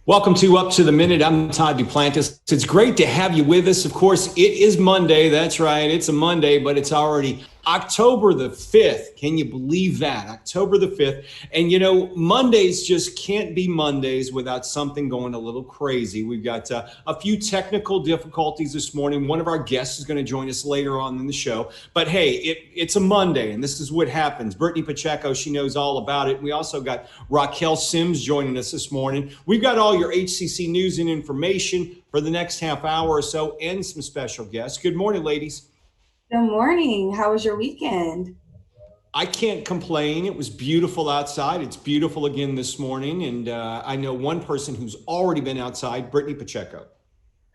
Welcome to Up to the Minute. I'm Todd Duplantis. It's great to have you with us. Of course, it is Monday. That's right. It's a Monday, but it's already October the 5th. Can you believe that? October the 5th. And, you know, Mondays just can't be Mondays without something going a little crazy. We've got a few technical difficulties this morning. One of our guests is going to join us later on in the show. But, hey, it's a Monday, and this is what happens. Brittany Pacheco, she knows all about it. We also got Raquel Sims joining us this morning. We've got all your HCC news and information for the next half hour or so and some special guests. Good morning, ladies. Good morning. How was your weekend? I can't complain. It was beautiful outside. It's beautiful again this morning. And I know one person who's already been outside, Brittany Pacheco.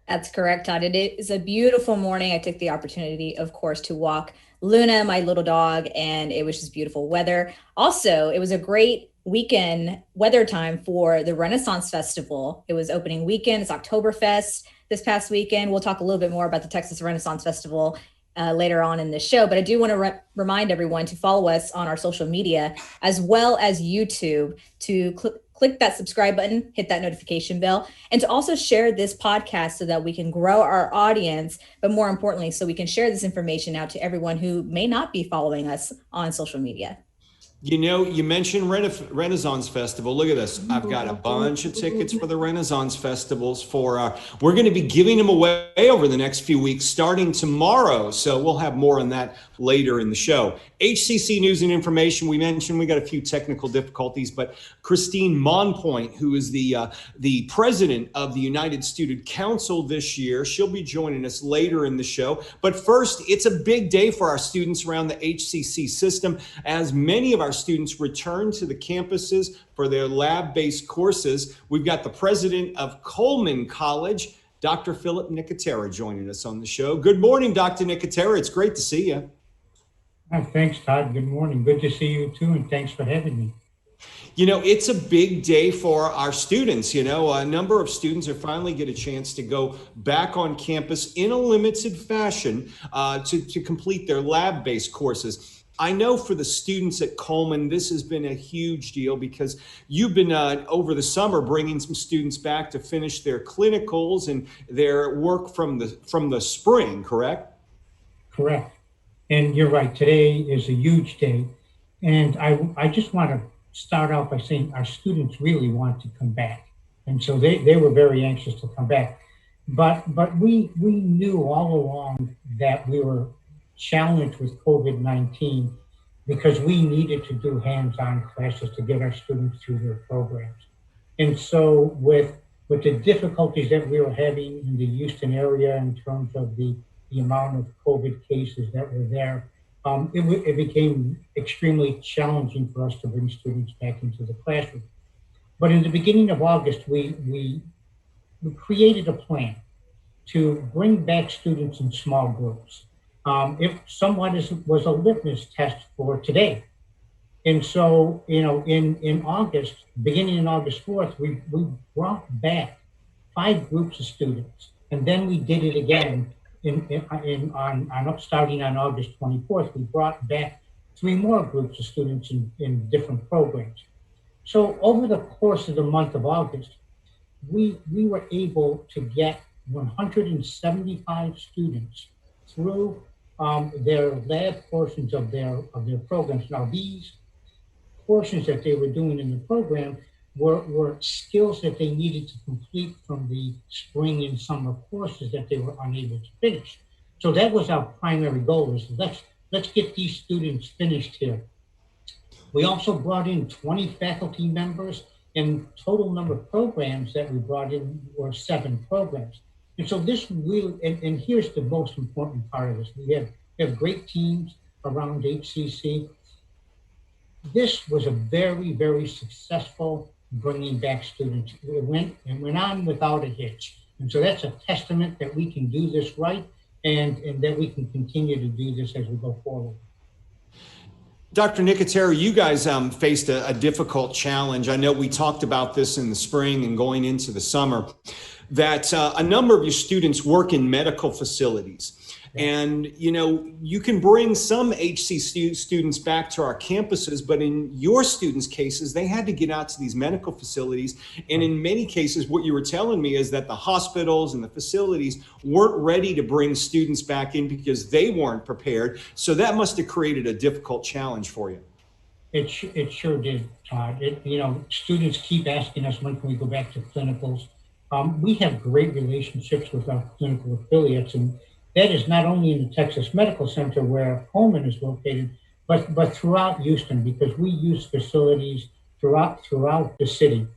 That's correct, Todd. It is a beautiful morning. I took the opportunity, of course, to walk Luna, my little dog, and it was just beautiful weather. Also, it was a great weekend weather time for the Renaissance Festival. It was opening weekend. It's Oktoberfest this past weekend. We'll talk a little bit more about the Texas Renaissance Festival later on in the show, but I do want to remind everyone to follow us on our social media as well as YouTube, to click that subscribe button, hit that notification bell, and to also share this podcast so that we can grow our audience, but more importantly, so we can share this information out to everyone who may not be following us on social media. You know, you mentioned Renaissance Festival. Look at this. I've got a bunch of tickets for the Renaissance Festivals we're going to be giving them away over the next few weeks, starting tomorrow. So we'll have more on that later in the show. HCC news and information. We mentioned we got a few technical difficulties, but Christine Mompoint, who is the president of the United Student Council this year, she'll be joining us later in the show. But first, it's a big day for our students around the HCC system, as many of our students return to the campuses for their lab-based courses. We've got the president of Coleman College, Dr. Philip Nicotera, joining us on the show. Good morning, Dr. Nicotera. It's great to see you. Thanks, Todd. Good morning. Good to see you too, and thanks for having me. You know, it's a big day for our students. You know, a number of students are finally get a chance to go back on campus in a limited fashion to complete their lab-based courses. I know for the students at Coleman, this has been a huge deal because you've been over the summer bringing some students back to finish their clinicals and their work from the spring, correct? Correct. And you're right. Today is a huge day. And I just want to start out by saying our students really want to come back. And so they were very anxious to come back. But we knew all along that we were challenged with COVID-19 because we needed to do hands-on classes to get our students through their programs. And so with the difficulties that we were having in the Houston area in terms of the amount of COVID cases that were there, it became extremely challenging for us to bring students back into the classroom. But in the beginning of August, we created a plan to bring back students in small groups. If someone was a litmus test for today. And so, you know, in August, beginning in August 4th, we brought back 5 groups of students. And then we did it again starting on August 24th, we brought back 3 more groups of students in different programs. So over the course of the month of August, we were able to get 175 students through their lab portions of their programs. Now, these portions that they were doing in the program were skills that they needed to complete from the spring and summer courses that they were unable to finish. So that was our primary goal, is let's get these students finished here. We also brought in 20 faculty members, and total number of programs that we brought in were 7 programs. And so this really, and here's the most important part of this. We have great teams around HCC. This was a very, very successful bringing back students. It went on without a hitch. And so that's a testament that we can do this right and that we can continue to do this as we go forward. Dr. Nicotera, you guys faced a difficult challenge. I know we talked about this in the spring and going into the summer, that a number of your students work in medical facilities. And, you know, you can bring some students back to our campuses, but in your students' cases, they had to get out to these medical facilities. And in many cases, what you were telling me is that the hospitals and the facilities weren't ready to bring students back in because they weren't prepared. So that must have created a difficult challenge for you. It sure did, Todd. You know, students keep asking us, when can we go back to clinicals? We have great relationships with our clinical affiliates, and that is not only in the Texas Medical Center where Coleman is located, but throughout Houston, because we use facilities throughout the city.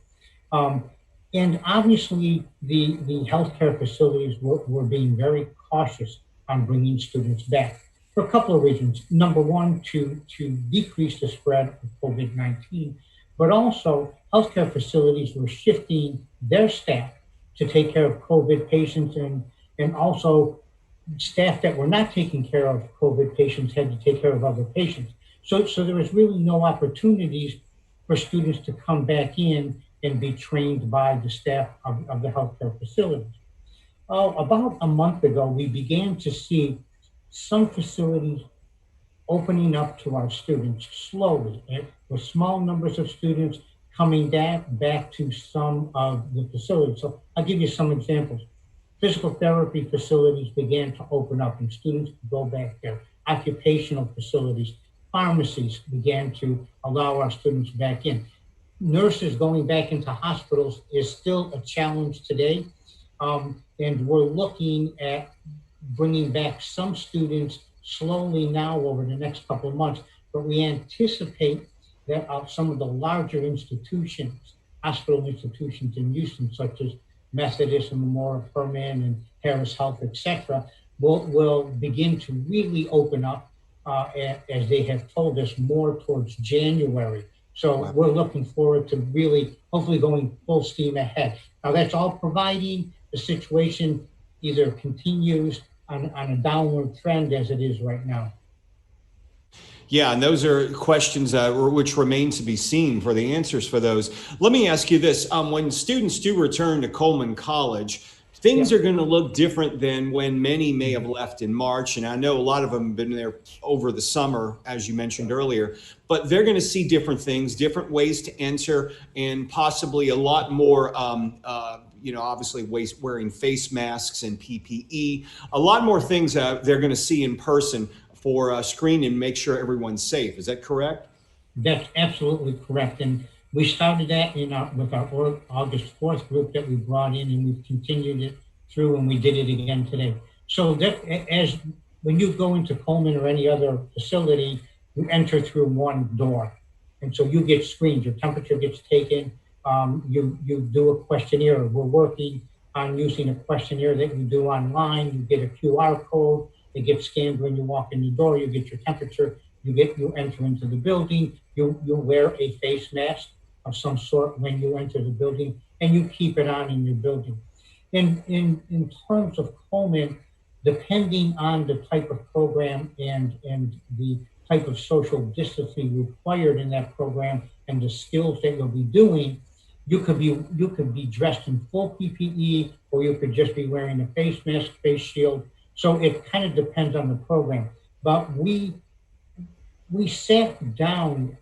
And obviously, the healthcare facilities were being very cautious on bringing students back for a couple of reasons. Number one, to decrease the spread of COVID-19, but also healthcare facilities were shifting their staff to take care of COVID patients, and also staff that were not taking care of COVID patients had to take care of other patients. So there was really no opportunities for students to come back in and be trained by the staff of the healthcare facilities. About a month ago, we began to see some facilities opening up to our students slowly, with small numbers of students coming back to some of the facilities. So I'll give you some examples. Physical therapy facilities began to open up and students could go back there. Occupational facilities, pharmacies began to allow our students back in. Nurses going back into hospitals is still a challenge today. And we're looking at bringing back some students slowly now over the next couple of months, but we anticipate that some of the larger institutions, hospital institutions in Houston, such as Methodist and Memorial Hermann and Harris Health, et cetera, will begin to really open up, as they have told us, more towards January. So we're looking forward to really, hopefully going full steam ahead. Now that's all providing the situation either continues on a downward trend as it is right now. Yeah, and those are questions which remain to be seen for the answers for those. Let me ask you this. When students do return to Coleman College, things are going to look different than when many may have left in March. And I know a lot of them have been there over the summer, as you mentioned earlier, but they're going to see different things, different ways to enter, and possibly a lot more obviously wearing face masks and PPE, a lot more things they're going to see in person for screening and make sure everyone's safe. Is that correct? That's absolutely correct. And we started that with our August 4th group that we brought in, and we've continued it through, and we did it again today. So that when you go into Coleman or any other facility, you enter through one door. And so you get screened, your temperature gets taken, you do a questionnaire. We're working on using a questionnaire that you do online. You get a QR code, it gets scanned when you walk in the door, you get your temperature, you enter into the building, you wear a face mask of some sort when you enter the building, and you keep it on in your building. In terms of Coleman, depending on the type of program and the type of social distancing required in that program and the skills that you'll be doing, you could be dressed in full PPE, or you could just be wearing a face mask, face shield. So it kind of depends on the program. But we sat down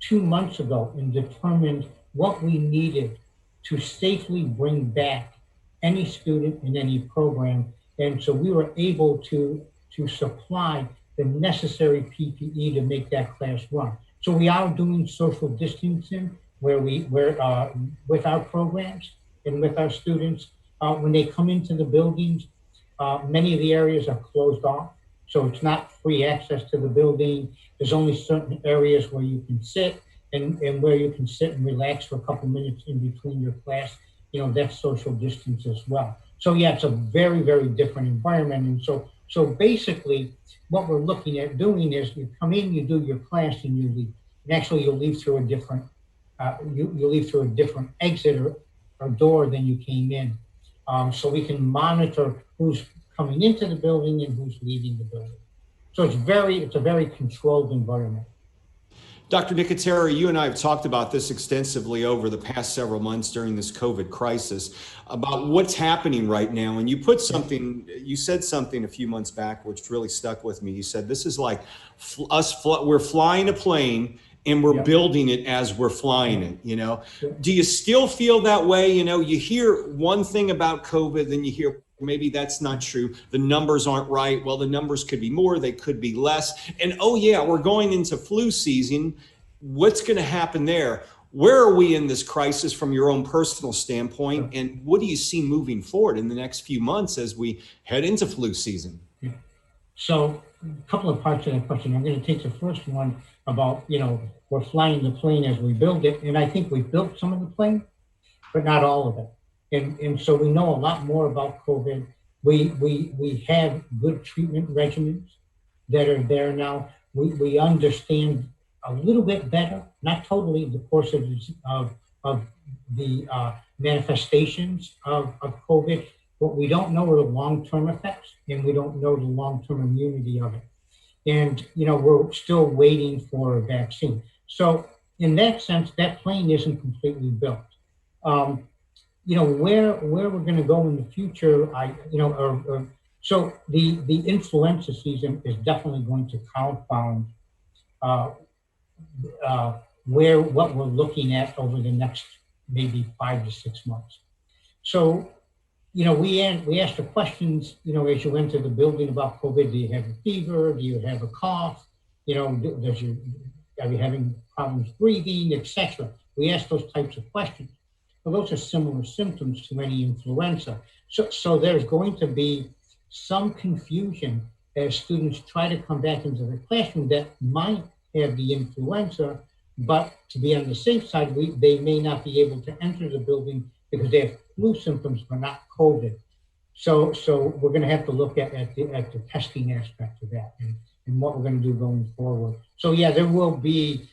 2 months ago and determined what we needed to safely bring back any student in any program. And so we were able to supply the necessary PPE to make that class run. So we are doing social distancing where with our programs and with our students, when they come into the buildings, many of the areas are closed off. So it's not free access to the building. There's only certain areas where you can sit and where you can sit and relax for a couple minutes in between your class. That's social distance as well. So yeah, it's a very, very different environment. And so basically what we're looking at doing is you come in, you do your class, and you leave. And actually you'll leave through a different, you'll leave through a different exit or door than you came in. So we can monitor who's coming into the building and who's leaving the building. So it's a very controlled environment. Dr. Nicotera, you and I have talked about this extensively over the past several months during this COVID crisis about what's happening right now. And you said something a few months back, which really stuck with me. You said, this is like we're flying a plane and we're building it as we're flying it, you know? Do you still feel that way? You know, you hear one thing about COVID, then you hear maybe that's not true. The numbers aren't right. Well, the numbers could be more, they could be less. And oh yeah, we're going into flu season. What's going to happen there? Where are we in this crisis from your own personal standpoint? And what do you see moving forward in the next few months as we head into flu season? Yeah. So a couple of parts of that question. I'm going to take the first one about, you know, we're flying the plane as we build it. And I think we've built some of the plane, but not all of it. And so we know a lot more about COVID. We have good treatment regimens that are there now. We understand a little bit better, not totally, the course of the manifestations of COVID. What we don't know are the long-term effects, and we don't know the long-term immunity of it. And, you know, we're still waiting for a vaccine. So in that sense, that plane isn't completely built. You know, where we're going to go in the future, so the influenza season is definitely going to confound what we're looking at over the next maybe 5 to 6 months. So, you know, we asked the questions, you know, as you enter the building about COVID. Do you have a fever? Do you have a cough? You know, are you having problems breathing, etc.? We asked those types of questions. Well, those are similar symptoms to any influenza. So there's going to be some confusion as students try to come back into the classroom that might have the influenza, but to be on the safe side, they may not be able to enter the building because they have flu symptoms but not COVID. So we're going to have to look at the testing aspect of that and what we're going to do going forward. So yeah, there will be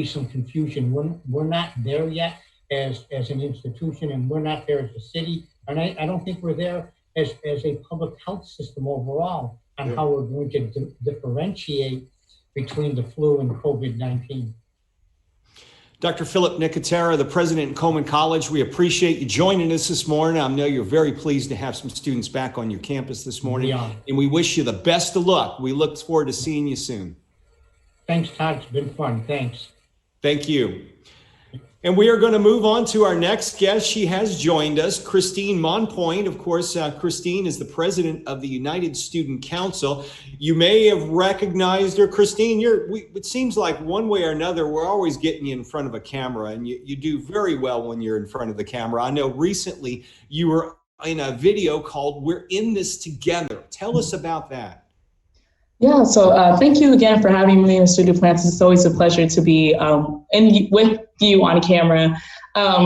some confusion. We're not there yet as an institution, and we're not there as a city, and I don't think we're there as a public health system overall on how we're going to differentiate between the flu and COVID-19. Dr. Philip Nicotera, the president of Coleman College, we appreciate you joining us this morning. I know you're very pleased to have some students back on your campus this morning, and we wish you the best of luck. We look forward to seeing you soon. Thanks, Todd. It's been fun. Thanks. Thank you. And we are going to move on to our next guest. She has joined us, Christine Mompoint. Of course, Christine is the president of the United Student Council. You may have recognized her. Christine, it seems like one way or another, we're always getting you in front of a camera, and you do very well when you're in front of the camera. I know recently you were in a video called We're in This Together. Tell us about that. Yeah, so thank you again for having me in Studio Plants. It's always a pleasure to be with you on camera.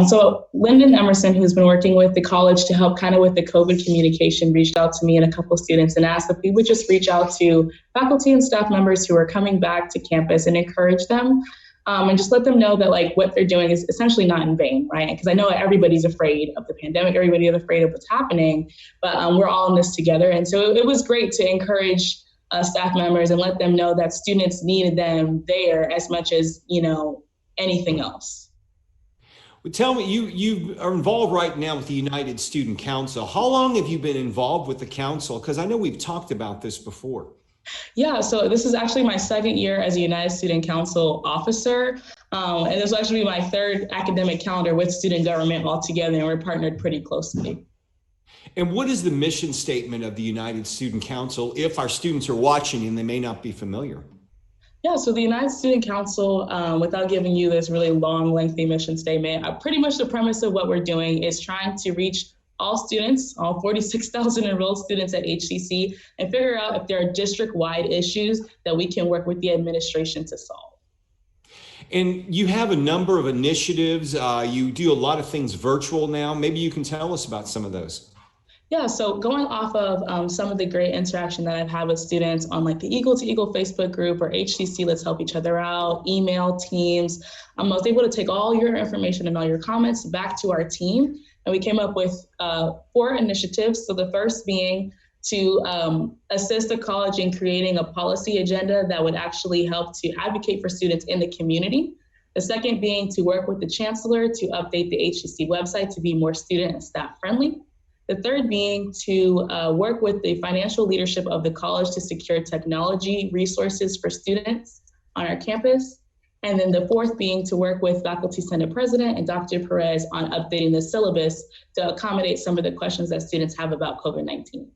So Lyndon Emerson, who's been working with the college to help kind of with the COVID communication, reached out to me and a couple of students and asked if we would just reach out to faculty and staff members who are coming back to campus and encourage them and just let them know that like what they're doing is essentially not in vain, right? Because I know everybody's afraid of the pandemic, everybody's afraid of what's happening, but we're all in this together. And so it was great to encourage staff members and let them know that students needed them there as much as, you know, anything else. Well, tell me, you are involved right now with the United Student Council. How long have you been involved with the council? Because I know we've talked about this before. Yeah, so this is actually my second year as a United Student Council officer. And this will actually be my third academic calendar with student government altogether, and we're partnered pretty closely. And what is the mission statement of the United Student Council if our students are watching and they may not be familiar? Yeah, so the United Student Council, without giving you this really long, lengthy mission statement, pretty much the premise of what we're doing is trying to reach all students, all 46,000 enrolled students at HCC, and figure out if there are district-wide issues that we can work with the administration to solve. And you have a number of initiatives. You do a lot of things virtual now. Maybe you can tell us about some of those. Yeah, so going off of some of the great interaction that I've had with students on like the Eagle to Eagle Facebook group or HCC Let's Help Each Other Out, email teams, I was able to take all your information and all your comments back to our team. And we came up with 4 initiatives. So the first being to assist the college in creating a policy agenda that would actually help to advocate for students in the community. The second being to work with the chancellor to update the HCC website to be more student and staff friendly. The third being to work with the financial leadership of the college to secure technology resources for students on our campus. And then the fourth being to work with Faculty Senate President and Dr. Perez on updating the syllabus to accommodate some of the questions that students have about COVID-19.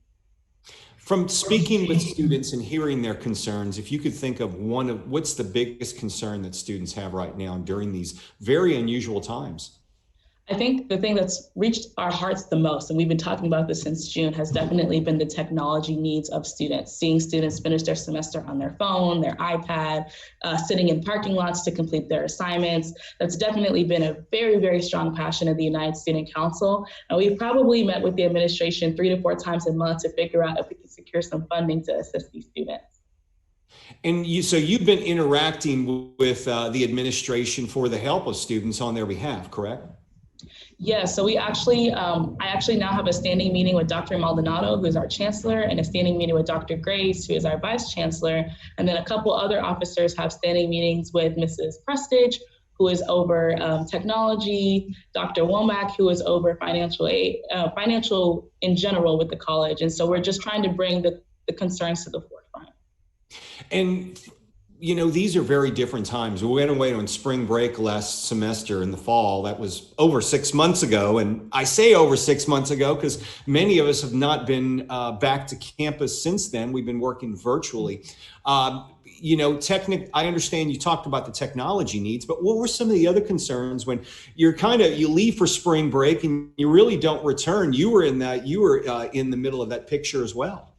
From speaking with students and hearing their concerns, if you could think of what's the biggest concern that students have right now during these very unusual times? I think the thing that's reached our hearts the most, and we've been talking about this since June, has definitely been the technology needs of students. Seeing students finish their semester on their phone, their iPad, sitting in parking lots to complete their assignments. That's definitely been a very, very strong passion of the United Student Council. And we've probably met with the administration 3 to 4 times a month to figure out if we can secure some funding to assist these students. And so you've been interacting with the administration for the help of students on their behalf, correct? Yeah, so I actually now have a standing meeting with Dr. Maldonado, who is our chancellor, and a standing meeting with Dr. Grace, who is our vice chancellor. And then a couple other officers have standing meetings with Mrs. Prestige, who is over technology, Dr. Womack, who is over financial in general with the college. And so we're just trying to bring the concerns to the forefront. And you know, these are very different times. We went away on spring break last semester in the fall. That was over 6 months ago. And I say over 6 months ago because many of us have not been back to campus since then. We've been working virtually. You know, I understand you talked about the technology needs, but what were some of the other concerns when you leave for spring break and you really don't return? You were in the middle of that picture as well.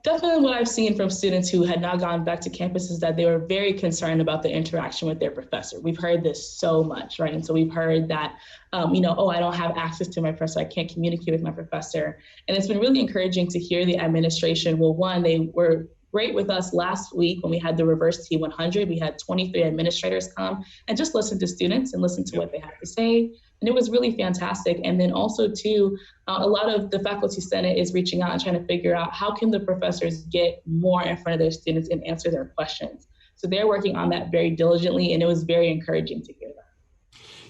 Definitely what I've seen from students who had not gone back to campus is that they were very concerned about the interaction with their professor. We've heard this so much, right? And so we've heard that, I don't have access to my professor. I can't communicate with my professor. And it's been really encouraging to hear the administration. Well, one, they were great with us last week when we had the reverse T100. We had 23 administrators come and just listen to students and listen to what they have to say. And it was really fantastic. And then also too, a lot of the faculty senate is reaching out and trying to figure out how can the professors get more in front of their students and answer their questions. So they're working on that very diligently, and it was very encouraging to hear that.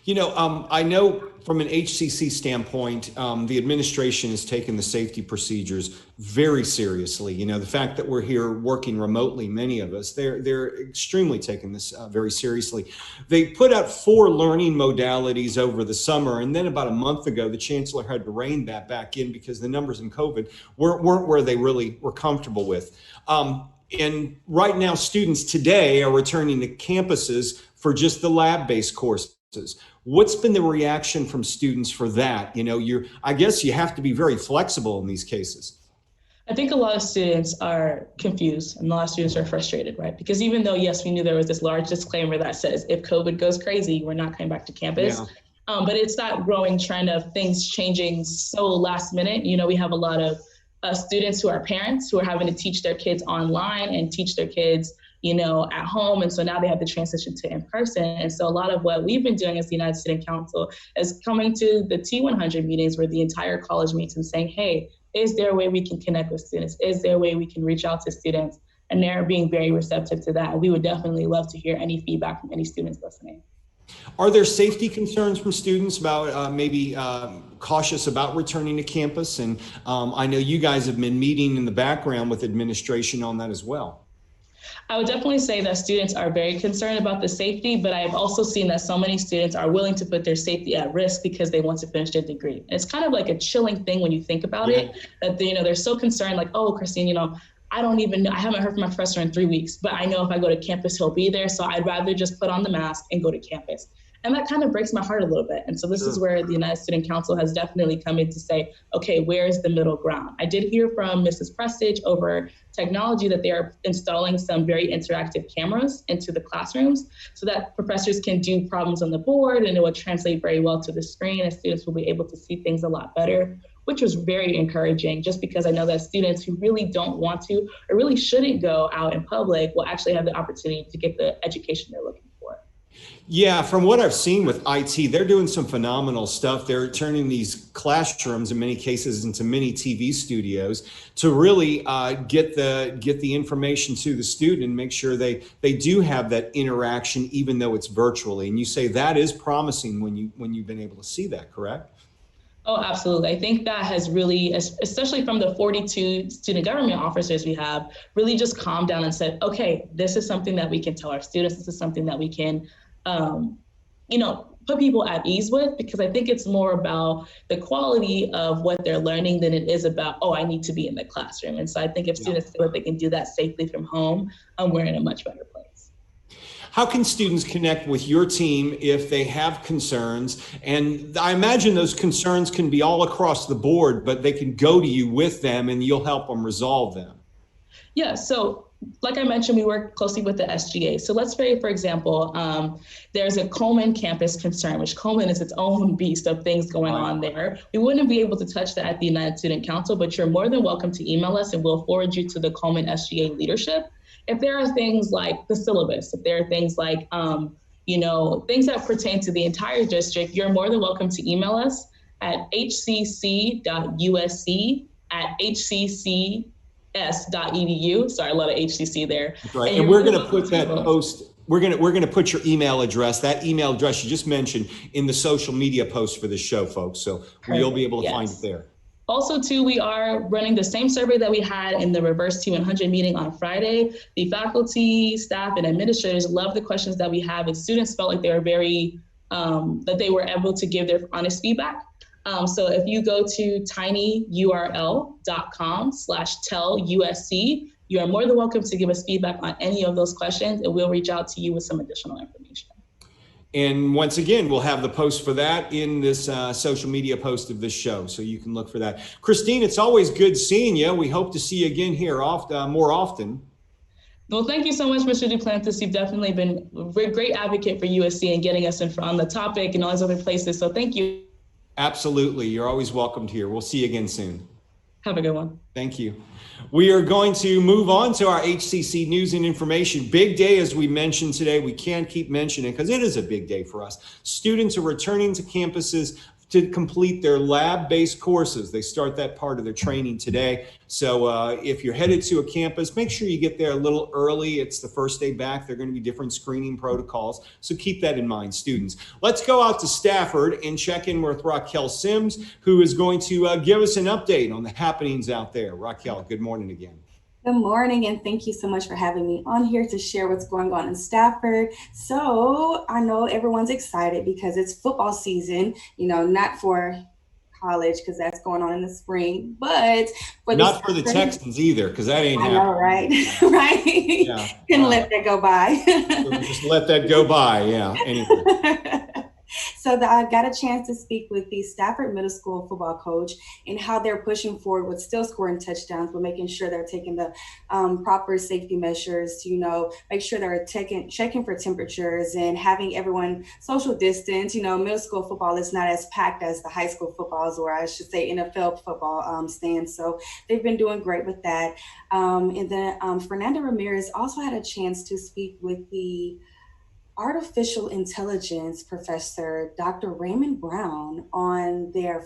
You know, I know from an HCC standpoint, the administration has taken the safety procedures very seriously. You know, the fact that we're here working remotely, many of us, they're extremely taking this very seriously. They put out 4 learning modalities over the summer, and then about a month ago, the chancellor had to rein that back in because the numbers in COVID weren't where they really were comfortable with. And right now, students today are returning to campuses for just the lab-based courses. What's been the reaction from students for that? You know, I guess you have to be very flexible in these cases. I think a lot of students are confused and a lot of students are frustrated, right? Because even though, yes, we knew there was this large disclaimer that says if COVID goes crazy, we're not coming back to campus. Yeah. But it's that growing trend of things changing so last minute. You know, we have a lot of students who are parents who are having to teach their kids online and teach their kids at home. And so now they have to transition to in person. And so a lot of what we've been doing as the United Student Council is coming to the T100 meetings where the entire college meets and saying, hey, is there a way we can connect with students? Is there a way we can reach out to students? And they're being very receptive to that. And we would definitely love to hear any feedback from any students listening. Are there safety concerns from students about maybe cautious about returning to campus? And I know you guys have been meeting in the background with administration on that as well. I would definitely say that students are very concerned about the safety, but I've also seen that so many students are willing to put their safety at risk because they want to finish their degree. And it's kind of like a chilling thing when you think about it, that they're so concerned, like, oh, Christine, I don't even know, I haven't heard from my professor in 3 weeks, but I know if I go to campus, he'll be there. So I'd rather just put on the mask and go to campus. And that kind of breaks my heart a little bit. And so this is where the United Student Council has definitely come in to say, okay, where's the middle ground? I did hear from Mrs. Prestige over technology that they are installing some very interactive cameras into the classrooms so that professors can do problems on the board and it will translate very well to the screen and students will be able to see things a lot better, which was very encouraging just because I know that students who really don't want to or really shouldn't go out in public will actually have the opportunity to get the education they're looking for. Yeah, from what I've seen with IT, they're doing some phenomenal stuff. They're turning these classrooms in many cases into mini TV studios to really get the information to the student and make sure they do have that interaction, even though it's virtually. And you say that is promising when you've been able to see that, correct? Oh, absolutely. I think that has really, especially from the 42 student government officers we have, really just calmed down and said, okay, this is something that we can tell our students. This is something that we can, put people at ease with, because I think it's more about the quality of what they're learning than it is about, oh, I need to be in the classroom. And so I think if students feel that they can do that safely from home, we're in a much better place. How can students connect with your team if they have concerns? And I imagine those concerns can be all across the board, but they can go to you with them and you'll help them resolve them. Yeah, so like I mentioned, we work closely with the SGA. So let's say, for example, there's a Coleman campus concern, which Coleman is its own beast of things going on there. We wouldn't be able to touch that at the United Student Council, but you're more than welcome to email us and we'll forward you to the Coleman SGA leadership. If there are things like the syllabus, if there are things like, things that pertain to the entire district, you're more than welcome to email us at hccs.edu. Sorry, a lot of HCC there. That's right. And we're going to put that post. We're going to put your email address, that email address you just mentioned, in the social media post for the show, folks. So you'll be able to find it there. Also, too, we are running the same survey that we had in the Reverse T100 meeting on Friday. The faculty, staff, and administrators love the questions that we have, and students felt like they were that they were able to give their honest feedback. So if you go to tinyurl.com/tellusc, you are more than welcome to give us feedback on any of those questions, and we'll reach out to you with some additional information. And once again, we'll have the post for that in this social media post of this show, so you can look for that. Christine, it's always good seeing you. We hope to see you again here more often. Well, thank you so much, Mr. Duplantis. You've definitely been a great advocate for USC and getting us in front on the topic and all those other places. So thank you. Absolutely. You're always welcomed here. We'll see you again soon. Have a good one. Thank you. We are going to move on to our HCC news and information. Big day, as we mentioned today. We can't keep mentioning because it is a big day for us. Students are returning to campuses to complete their lab-based courses. They start that part of their training today. So if you're headed to a campus, make sure you get there a little early. It's the first day back. There are going to be different screening protocols. So keep that in mind, students. Let's go out to Stafford and check in with Raquel Sims, who is going to give us an update on the happenings out there. Raquel, good morning again. Good morning, and thank you so much for having me on here to share what's going on in Stafford. So I know everyone's excited because it's football season, not for college because that's going on in the spring, but not for the Texans either, because that ain't happening. I know, right? Right. Yeah. Couldn't let that go by. Just let that go by. Yeah. Anyway. So I got a chance to speak with the Stafford Middle School football coach and how they're pushing forward with still scoring touchdowns, but making sure they're taking the proper safety measures to, make sure they're checking for temperatures and having everyone social distance. Middle school football is not as packed as the high school footballs, or I should say NFL football stands. So they've been doing great with that. And then Fernanda Ramirez also had a chance to speak with the artificial intelligence professor, Dr. Raymond Brown, on their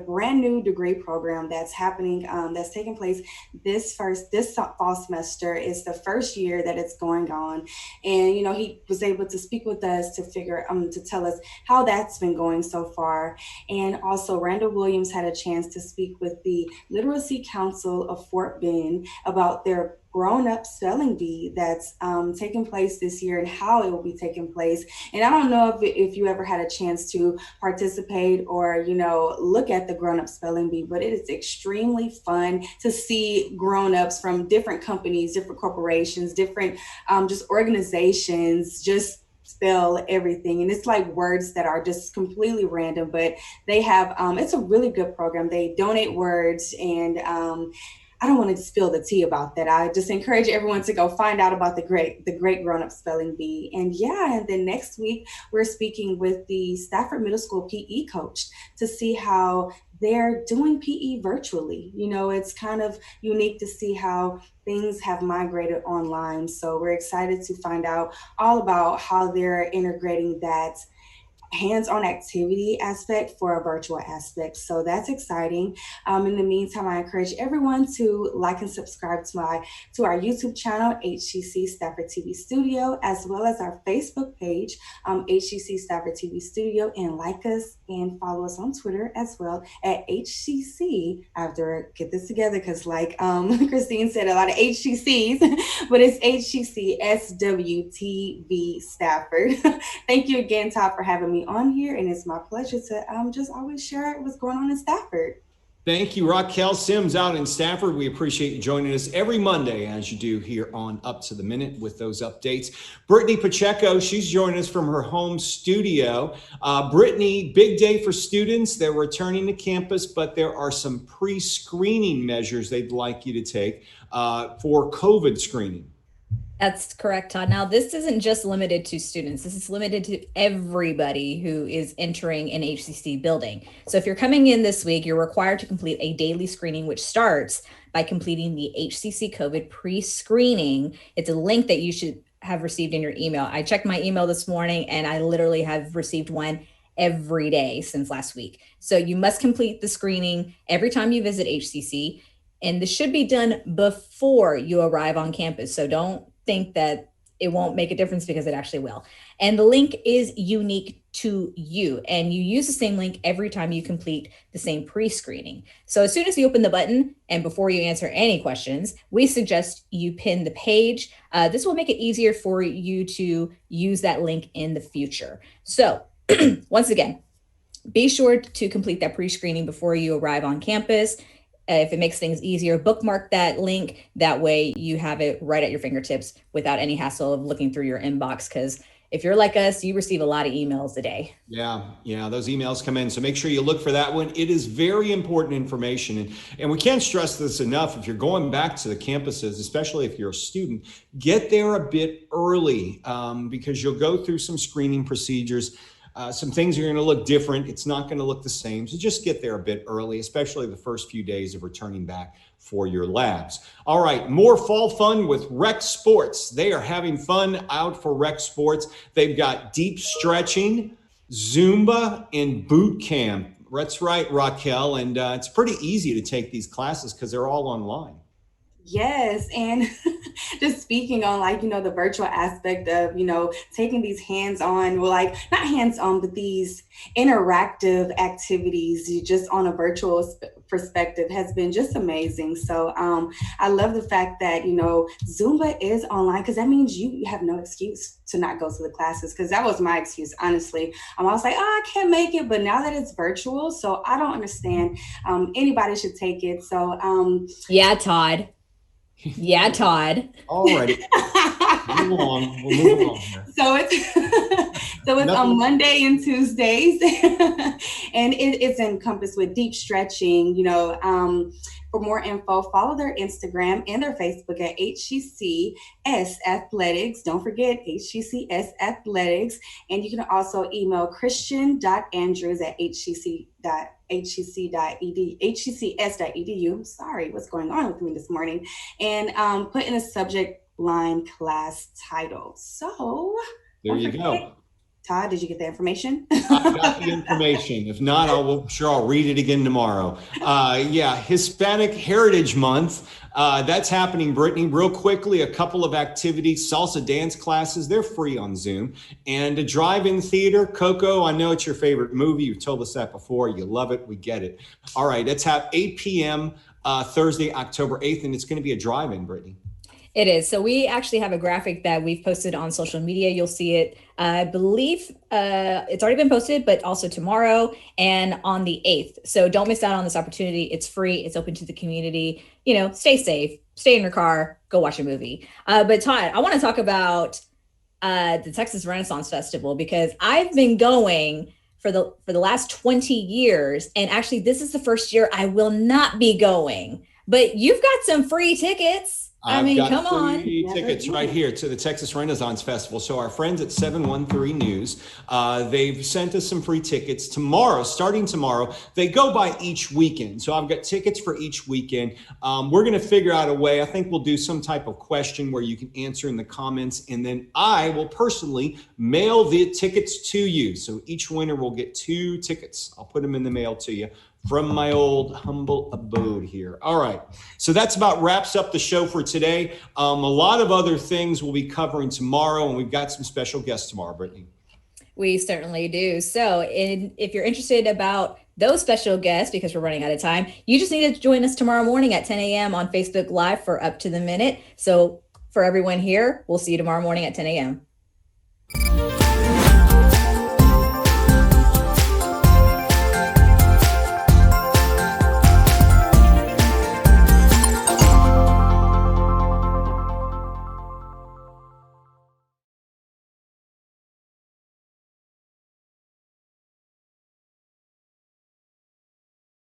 brand new degree program that's happening, that's taking place this fall semester. Is the first year that it's going on. And, he was able to speak with us to tell us how that's been going so far. And also Randall Williams had a chance to speak with the Literacy Council of Fort Bend about their grown-up spelling bee that's taking place this year and how it will be taking place. And I don't know if you ever had a chance to participate or, look at the grown-up spelling bee, but it is extremely fun to see grown-ups from different companies, different corporations, different just organizations, just spell everything. And it's like words that are just completely random, but they have, it's a really good program. They donate words, and I don't want to spill the tea about that. I just encourage everyone to go find out about the great grown-up spelling bee. And then next week, we're speaking with the Stafford Middle School PE coach to see how they're doing PE virtually. It's kind of unique to see how things have migrated online. So we're excited to find out all about how they're integrating that hands-on activity aspect for a virtual aspect. So that's exciting. In the meantime, I encourage everyone to like and subscribe to our YouTube channel, HCC Stafford TV Studio, as well as our Facebook page, HCC Stafford TV Studio, and like us and follow us on Twitter as well at HCC. I have to get this together because like Christine said, a lot of HCCs, but it's HCCSWTV Stafford. Thank you again, Todd, for having me on here, and it's my pleasure to just always share what's going on in Stafford. Thank you, Raquel Sims out in Stafford. We appreciate you joining us every Monday, as you do here on Up to the Minute with those updates. Brittany Pacheco, she's joining us from her home studio. Brittany, big day for students. They're returning to campus, but there are some pre-screening measures they'd like you to take for COVID screening. That's correct, Todd. Now, this isn't just limited to students. This is limited to everybody who is entering an HCC building. So if you're coming in this week, you're required to complete a daily screening, which starts by completing the HCC COVID pre-screening. It's a link that you should have received in your email. I checked my email this morning, and I literally have received one every day since last week. So you must complete the screening every time you visit HCC, and this should be done before you arrive on campus. So don't think that it won't make a difference, because it actually will. And the link is unique to you, and you use the same link every time you complete the same pre-screening. So as soon as you open the button and before you answer any questions, we suggest you pin the page. This will make it easier for you to use that link in the future. So once again, be sure to complete that pre-screening before you arrive on campus. If it makes things easier, bookmark that link. That way you have it right at your fingertips without any hassle of looking through your inbox. Because if you're like us, you receive a lot of emails a day. Yeah, those emails come in. So make sure you look for that one. It is very important information. And we can't stress this enough. If you're going back to the campuses, especially if you're a student, get there a bit early because you'll go through some screening procedures. Some things are going to look different. It's not going to look the same. So just get there a bit early, especially the first few days of returning back for your labs. All right, more fall fun with Rec Sports. They are having fun out for Rec Sports. They've got deep stretching, Zumba, and boot camp. That's right, Raquel. And it's pretty easy to take these classes because they're all online. Yes. And just speaking on the virtual aspect of, taking these hands-on, not hands-on, but these interactive activities just on a virtual perspective has been just amazing. So I love the fact that, Zumba is online, because that means you have no excuse to not go to the classes, because that was my excuse, honestly. I was like, I can't make it, but now that it's virtual, so I don't understand. Anybody should take it. So yeah, Todd. Yeah, Todd. All right. We'll move along here. So it's on Monday and Tuesdays, and it's encompassed with deep stretching. For more info, follow their Instagram and their Facebook at HCCS Athletics. Don't forget HCCS Athletics, and you can also email Christian.Andrews at hccs.edu. Sorry, what's going on with me this morning? And put in a subject line class title. So there you go. Todd, did you get the information? I got the information. If not, I'll read it again tomorrow. Hispanic Heritage Month. That's happening, Brittany. Real quickly, a couple of activities, salsa dance classes. They're free on Zoom. And a drive-in theater. Coco, I know it's your favorite movie. You've told us that before. You love it. We get it. All right, let's have 8 p.m. Thursday, October 8th, and it's going to be a drive-in, Brittany. It is. So we actually have a graphic that we've posted on social media. You'll see it. I believe it's already been posted, but also tomorrow and on the 8th. So don't miss out on this opportunity. It's free. It's open to the community. Stay safe, stay in your car, go watch a movie. But Todd, I want to talk about the Texas Renaissance Festival, because I've been going for the last 20 years. And actually, this is the first year I will not be going. But you've got some free tickets. I've got come on. free tickets right here to the Texas Renaissance Festival. So our friends at 713 News, they've sent us some free tickets tomorrow, starting tomorrow. They go by each weekend. So I've got tickets for each weekend. We're going to figure out a way. I think we'll do some type of question where you can answer in the comments. And then I will personally mail the tickets to you. So each winner will get 2 tickets. I'll put them in the mail to you from my old humble abode here. All right. So that's about wraps up the show for today. A lot of other things we'll be covering tomorrow, and we've got some special guests tomorrow, Brittany. We certainly do. So if you're interested about those special guests, because we're running out of time, you just need to join us tomorrow morning at 10 a.m. on Facebook Live for Up to the Minute. So for everyone here, we'll see you tomorrow morning at 10 a.m.